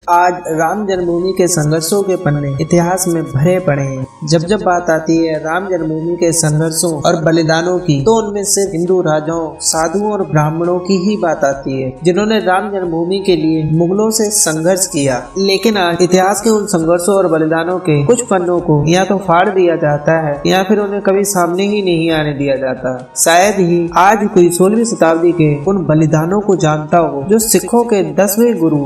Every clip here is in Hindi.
आज राम जन्मभूमि के संघर्षों के पन्ने इतिहास में भरे पड़े हैं। जब जब बात आती है राम जन्मभूमि के संघर्षों और बलिदानों की, तो उनमें सिर्फ हिंदू राजाओं, साधुओं और ब्राह्मणों की ही बात आती है जिन्होंने राम जन्मभूमि के लिए मुगलों से संघर्ष किया। लेकिन आज इतिहास के उन संघर्षों और बलिदानों के कुछ पन्नों को या तो फाड़ दिया जाता है या फिर उन्हें कभी सामने ही नहीं आने दिया जाता। शायद ही आज कोई 16वीं शताब्दी के उन बलिदानों को जानता हो जो सिखों के 10वें गुरु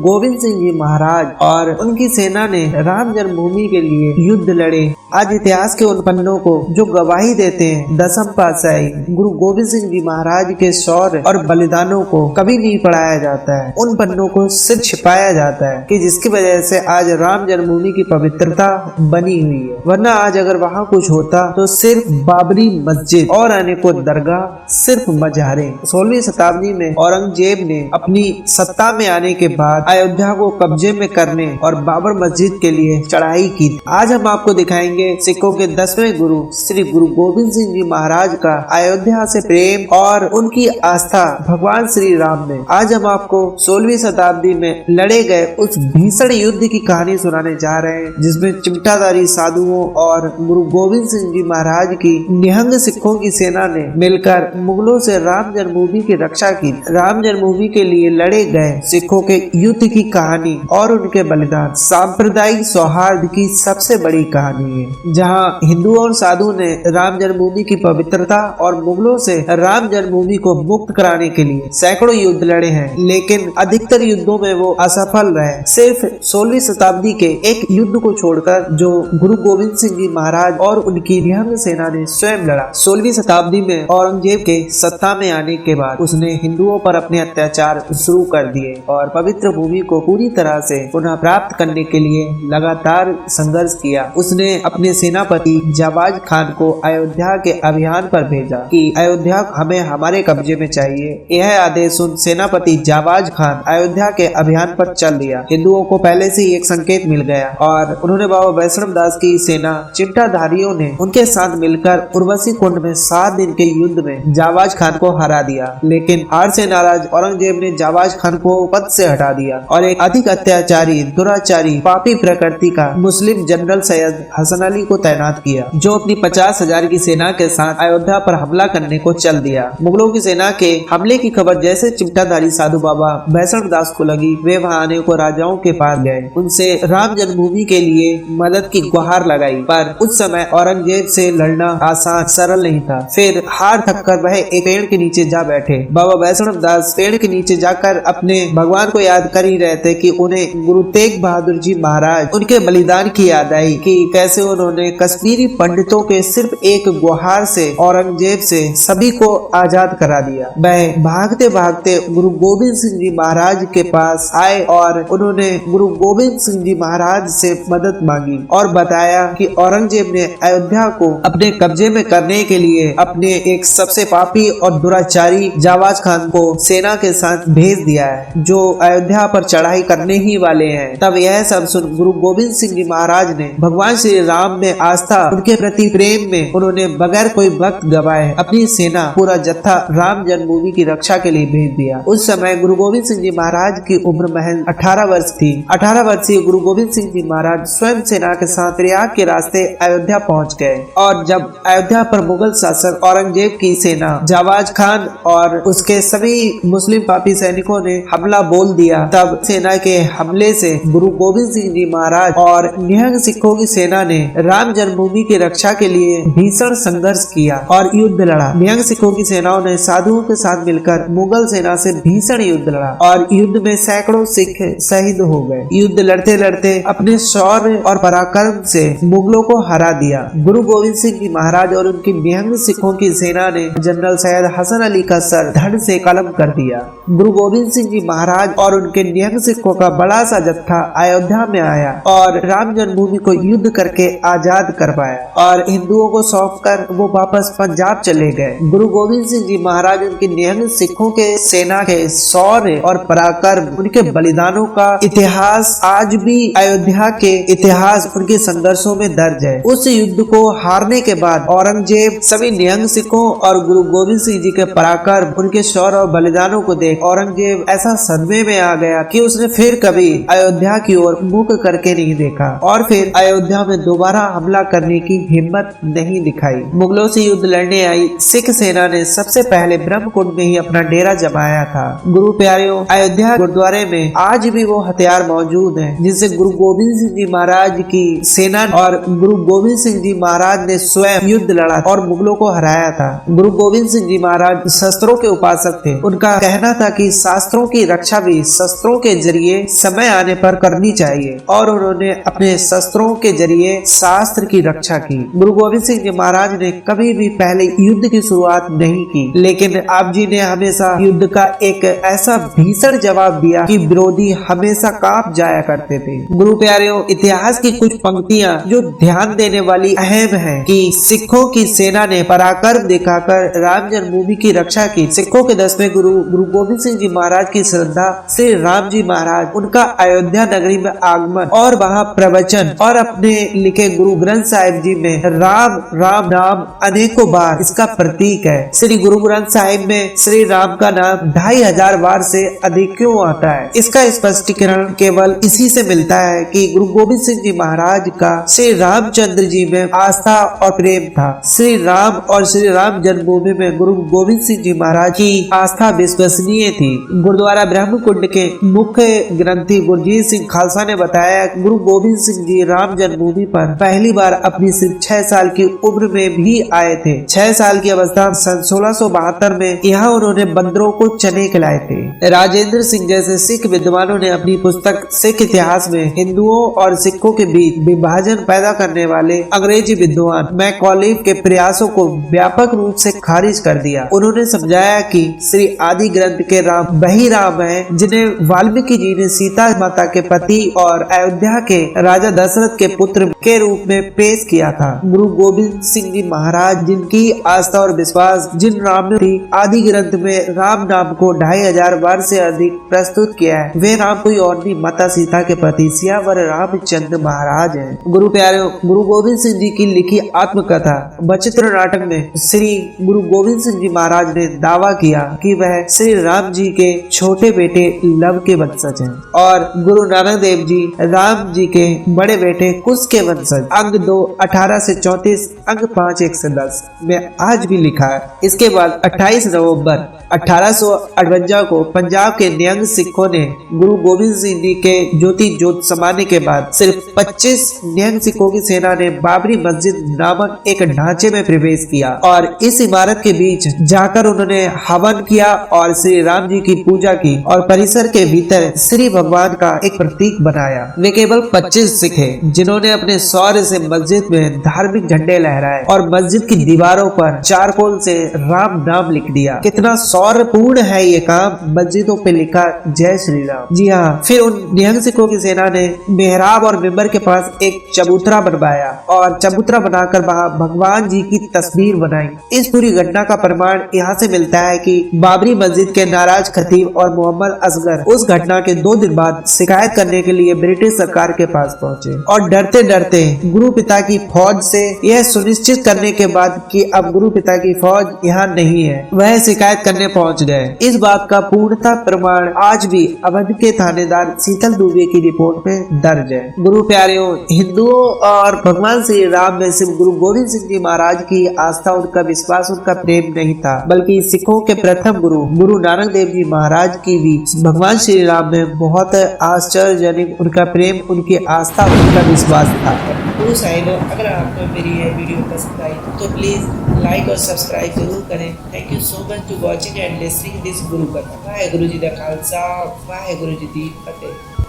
गोविंद सिंह जी महाराज और उनकी सेना ने राम जन्मभूमि के लिए युद्ध लड़े। आज इतिहास के उन पन्नों को जो गवाही देते हैं दसम पातशाही गुरु गोविंद सिंह जी महाराज के शौर्य और बलिदानों को कभी नहीं पढ़ाया जाता है। उन पन्नों को सिर्फ छिपाया जाता है कि जिसकी वजह से आज राम जन्मभूमि की पवित्रता बनी हुई है। वरना आज अगर वहाँ कुछ होता तो सिर्फ बाबरी मस्जिद और अनेकों दरगाह, सिर्फ मजारे। 16वीं शताब्दी में औरंगजेब ने अपनी सत्ता में आने के बाद अयोध्या को कब्जे में करने और बाबर मस्जिद के लिए चढ़ाई की। आज हम आपको दिखाएंगे सिखों के 10वें गुरु श्री गुरु गोविंद सिंह जी महाराज का अयोध्या से प्रेम और उनकी आस्था भगवान श्री राम में। आज हम आपको 16वीं शताब्दी में लड़े गए उस भीषण युद्ध की कहानी सुनाने जा रहे हैं, जिसमें चिमटाधारी साधुओं और गुरु गोविंद सिंह जी महाराज की निहंग सिखों की सेना ने मिलकर मुगलों से राम जन्मभूमि की रक्षा की। राम जन्मभूमि के लिए लड़े गए सिखों के युद्ध की कहानी और उनके बलिदान सांप्रदायिक सौहार्द की सबसे बड़ी कहानी है, जहां हिंदुओं और साधु ने राम जन्मभूमि की पवित्रता और मुगलों से राम जन्मभूमि को मुक्त कराने के लिए सैकड़ों युद्ध लड़े हैं, लेकिन अधिकतर युद्धों में वो असफल रहे। सिर्फ 16वीं शताब्दी के एक युद्ध को छोड़कर जो गुरु गोविंद सिंह जी महाराज और उनकी निहंग सेना ने स्वयं लड़ा। 16वीं शताब्दी में औरंगजेब के सत्ता में आने के बाद उसने हिंदुओं पर अपने अत्याचार शुरू कर दिए और पवित्र भूमि को पूरी तरह से पुनः प्राप्त करने के लिए लगातार संघर्ष किया। उसने अपने सेनापति जाबाज खान को अयोध्या के अभियान पर भेजा कि अयोध्या हमें हमारे कब्जे में चाहिए। यह आदेश सुन सेनापति जाबाज खान अयोध्या के अभियान पर चल दिया। हिंदुओं को पहले से ही एक संकेत मिल गया और उन्होंने बाबा वैष्णव दास की सेना चिमटाधारियों ने उनके साथ मिलकर उर्वशी कुंड में 7 दिन के युद्ध में जाबाज खान को हरा दिया। लेकिन हार से नाराज औरंगजेब ने जाबाज खान को पद से हटा दिया और एक अधिक अत्याचारी, दुराचारी, पापी प्रकृति का मुस्लिम जनरल सैयद हसन अली को तैनात किया, जो अपनी 50,000 की सेना के साथ अयोध्या पर हमला करने को चल दिया। मुगलों की सेना के हमले की खबर जैसे चिमटाधारी साधु बाबा वैष्णव दास को लगी, वे वहां अनेकों राजाओं के पास गए, उनसे राम जन्मभूमि के लिए मदद की गुहार लगाई। पर उस समय औरंगजेब से लड़ना आसान सरल नहीं था। फिर हार थक कर वह एक पेड़ के नीचे जा बैठे। बाबा वैष्णव दास पेड़ के नीचे जाकर अपने भगवान को याद कर ही रहे थे कि उन्हें गुरु तेग बहादुर जी महाराज उनके बलिदान की याद आई कि कैसे उन्होंने कश्मीरी पंडितों के सिर्फ एक गुहार से औरंगजेब से सभी को आजाद करा दिया। वह भागते भागते गुरु गोविंद सिंह जी महाराज के पास आए और उन्होंने गुरु गोविंद सिंह जी महाराज से मदद मांगी और बताया कि औरंगजेब ने अयोध्या को अपने कब्जे में करने के लिए अपने एक सबसे पापी और दुराचारी जाबाज खान को सेना के साथ भेज दिया है, जो अयोध्या पर चढ़ाई करने ही वाले हैं। तब यह सब सुन गुरु गोविंद सिंह जी महाराज ने भगवान श्री राम में आस्था, उनके प्रति प्रेम में उन्होंने बगैर कोई वक्त गवाए अपनी सेना पूरा जत्था राम जन्मभूमि की रक्षा के लिए भेज दिया। उस समय गुरु गोविंद सिंह जी महाराज की उम्र महज 18 वर्ष थी। 18 वर्षीय गुरु गोविंद सिंह जी महाराज स्वयं सेना के साथ प्रयाग के रास्ते अयोध्या पहुँच गए और जब अयोध्या पर मुगल शासक औरंगजेब की सेना जाबाज खान और उसके सभी मुस्लिम पापी सैनिकों ने हमला बोल दिया, तब सेना के हमले से गुरु गोविंद सिंह जी महाराज और निहंग सिखों की सेना ने राम जन्मभूमि की रक्षा के लिए भीषण संघर्ष किया और युद्ध लड़ा। निहंग सिखों की सेनाओं ने साधुओं के साथ मिलकर मुगल सेना से भीषण युद्ध लड़ा और युद्ध में सैकड़ों सिख शहीद हो गए। युद्ध लड़ते लड़ते अपने शौर्य और पराक्रम से मुगलों को हरा दिया। गुरु गोविंद सिंह जी महाराज और उनकी निहंग सिखों की सेना ने जनरल सैयद हसन अली का सर धड़ से कलम कर दिया। गुरु गोविंद सिंह जी महाराज और उनके निहंग सिखों का बड़ा सा जत्था अयोध्या में आया और राम जन्मभूमि को युद्ध करके आजाद करवाया और हिंदुओं को सौंपकर वो वापस पंजाब चले गए। गुरु गोविंद सिंह जी महाराज उनके निहंग सिखों के सेना के शौर्य और पराक्रम, उनके बलिदानों का इतिहास आज भी अयोध्या के इतिहास उनके संघर्षों में दर्ज है। उस युद्ध को हारने के बाद औरंगजेब सभी निहंग सिखों और गुरु गोविंद सिंह जी के पराक्रम, उनके शौर्य और बलिदानों को देख औरंगजेब ऐसा सदमे में आ गया कि उसने फिर कभी अयोध्या की ओर मुख करके नहीं देखा और फिर अयोध्या में दोबारा हमला करने की हिम्मत नहीं दिखाई। मुगलों से युद्ध लड़ने आई सिख सेना ने सबसे पहले ब्रह्मकुंड में ही अपना डेरा जमाया था। गुरु प्यारियों, अयोध्या गुरुद्वारे में आज भी वो हथियार मौजूद हैं जिनसे गुरु गोविंद सिंह जी महाराज की सेना और गुरु गोविंद सिंह जी महाराज ने स्वयं युद्ध लड़ा और मुगलों को हराया था। गुरु गोविंद सिंह जी महाराज शस्त्रों के उपासक थे। उनका कहना था कि शास्त्रों की रक्षा भी शस्त्रों के जरिए समय आने पर करनी चाहिए और उन्होंने अपने शस्त्रों के जरिए शास्त्र की रक्षा की। गुरु गोविंद सिंह जी महाराज ने कभी भी पहले युद्ध की शुरुआत नहीं की, लेकिन आप जी ने हमेशा युद्ध का एक ऐसा भीषण जवाब दिया कि विरोधी हमेशा कांप जाया करते थे। गुरु प्यारियों, इतिहास की कुछ पंक्तियां जो ध्यान देने वाली अहम है कि सिखों की सेना ने पराक्रम दिखाकर राम जन्मभूमि की रक्षा की। सिखों के 10वें गुरु गुरु गोविंद सिंह जी महाराज की श्रद्धा श्री राम जी महाराज, उनका अयोध्या नगरी में आगमन और वहाँ प्रवचन और अपने लिखे गुरु ग्रंथ साहिब जी में राम राम नाम अनेकों बार इसका प्रतीक है। श्री गुरु ग्रंथ साहिब में श्री राम का नाम 2500 बार से अधिक क्यों आता है? इसका स्पष्टीकरण केवल इसी से मिलता है कि गुरु गोविंद सिंह जी महाराज का श्री रामचंद्र जी में आस्था और प्रेम था। श्री राम और श्री राम जन्मभूमि में गुरु गोविंद सिंह जी महाराज की आस्था विश्वसनीय थी। गुरुद्वारा ब्रह्मकुंड के मुख्य ग्रंथी गुरजीत सिंह खालसा ने बताया, गुरु गोविंद सिंह जी राम जन्मभूमि पर पहली बार अपनी सिर्फ 6 साल की उम्र में भी आए थे। 6 साल की अवस्था सन 1672 में यहाँ उन्होंने बंदरों को चने खिलाए थे। राजेंद्र सिंह जैसे सिख विद्वानों ने अपनी पुस्तक सिख इतिहास में हिंदुओं और सिखों के बीच विभाजन पैदा करने वाले अंग्रेजी विद्वान मैकॉलिफ के प्रयासों को व्यापक रूप से खारिज कर दिया। उन्होंने समझाया कि श्री आदि ग्रंथ के राम वही राम है जिन्हें वाल्मीकि जी ने सीता माता के पति और अयोध्या के राजा दशरथ के पुत्र के रूप में पेश किया था। गुरु गोविंद सिंह जी महाराज जिनकी आस्था और विश्वास जिन राम ने आदि ग्रंथ में राम नाम को 2500 बार से अधिक प्रस्तुत किया है, वे राम कोई और नहीं माता सीता के पति सियावर रामचंद्र महाराज हैं। गुरु प्यारे, गुरु गोविंद सिंह जी की लिखी आत्मकथा बचित्र नाटक में श्री गुरु गोविंद सिंह जी महाराज ने दावा किया कि वह श्री राम जी के छोटे बेटे लव के वंशज हैं और गुरु नानक देव जी राम जी के बड़े बेटे कुश के वंशज। अंग 2 18 से 34, अंग 5 1 से 10 में आज भी लिखा है। इसके बाद 28 नवंबर 1858 को पंजाब के निहंग सिखों ने गुरु गोविंद सिंह जी के ज्योति जोत समाने के बाद सिर्फ 25 निहंग सिखों की सेना ने बाबरी मस्जिद नामक एक ढांचे में प्रवेश किया और इस इमारत के बीच जाकर उन्होंने हवन किया और श्री राम जी की पूजा की और परिसर के भीतर श्री भगवान का एक प्रतीक बनाया। वे केवल 25 सिख हैं जिन्होंने अपने शौर्य से मस्जिद में धार्मिक झंडे लहराए और मस्जिद की दीवारों पर चारकोल से राम नाम लिख दिया। कितना शौर्यपूर्ण है ये काम। मस्जिदों पे लिखा जय श्री राम। जी हाँ, फिर उन निहंग सिखों की सेना ने मेहराब और मिंबर के पास एक चबूतरा बनवाया और चबूतरा बनाकर वहाँ भगवान जी की तस्वीर बनाई। इस पूरी घटना का प्रमाण यहाँ से मिलता है कि बाबरी मस्जिद के नाराज खतीब और मोहम्मद असगर उस घटना के 2 दिन बाद शिकायत करने के लिए ब्रिटिश सरकार के पास पहुँचे और डरते डरते गुरु पिता की फौज से यह सुनिश्चित करने के बाद कि अब गुरु पिता की फौज यहाँ नहीं है, वह शिकायत करने पहुँच गए। इस बात का पूर्णता प्रमाण आज भी अवध के थानेदार शीतल दुबे की रिपोर्ट में दर्ज है। गुरु प्यारियों, हिंदुओं और भगवान श्री राम में सिर्फ गुरु गोविंद सिंह जी महाराज की आस्था, उनका विश्वास, उनका प्रेम नहीं था, बल्कि सिखों के प्रथम गुरु गुरु नानक देव जी महाराज की भी भगवान श्री राम में बहुत आश्चर्यजनक उनका प्रेम, उनकी आस्था, उनका विश्वास था। गुरु साहिबों, अगर आपको मेरी यह वीडियो पसंद आई तो प्लीज लाइक और सब्सक्राइब जरूर करें। Thank you so much to watching and listening this guru katha. Wahe Guru जी दा खालसा, वाहे गुरु जी दी फतेह।